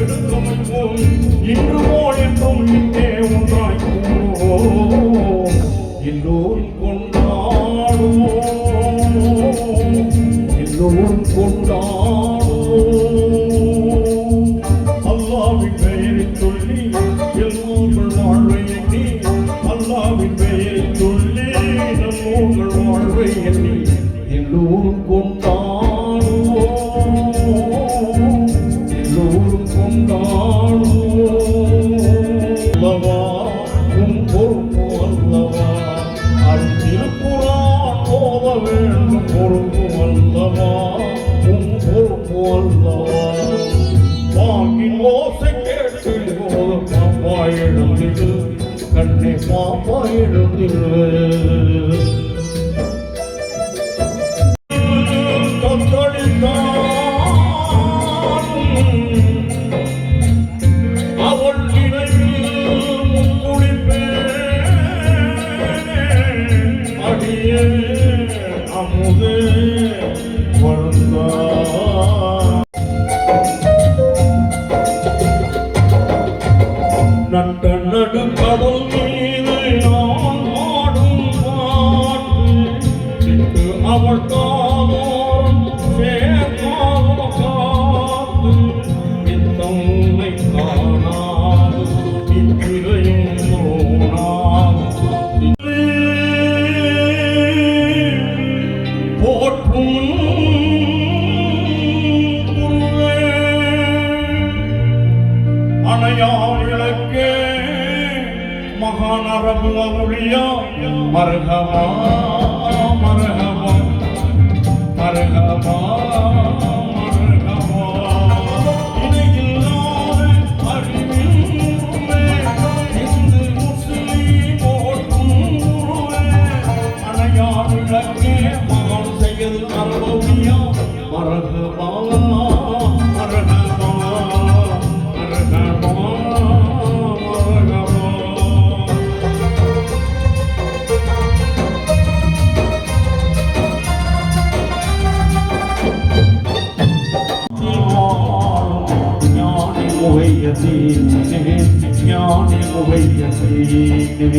எடுத்தமைப்போம் இன்று போல் என்றும் இங்கே ஒன்றாய் கூறுவோம் எல்லோரும் கொண்டாடுவோம் எல்லோரும் கொண்டாடுவோம் அல்லாஹ்வின் பெயரைச் சொல்லி எல்லோர்கள் வாழ்வை எண்ணி அல்லாஹ்வின் பெயரைச் சொல்லி நம்மோர்கள் வாழ்வை எண்ணி எல்லோரும் கொண்டாடுவோம் எல்லோரும் கொண்டாடுவோம் அல்லவா உன் பொறுப்பு அல்லவா அருள் திருக்குரான் ஓத வேண்டும் பொறுப்பு அல்லவா உன் பொறுப்பு அல்லவா வாங்கின் ஓசை கேட்டு போது பாப்பா எழுந்திரு கண்ணை பாப்பா எழுந்திரு அவள் அடியே அமுதே வருந்தா நட்ட நடுக்கடல் மீது நான் ஆடும் பாட்டு அவள் தானோரம் சேர்க்காத காத்து இத்தம்மை காணாது இத்திரையும் தோணாது போற்றும் அணையாவிளக்கே மகானரபு அவுளியா மருகவா மருகவா மருகவா மருகவா இணையில்லாத அறிவின்றுமே இந்து முஸ்லீம் போற்றும் குருவே அணையாவிளக்கே மகான் செய்யல் அருளியா மருகவா ஞானி முகையதீனே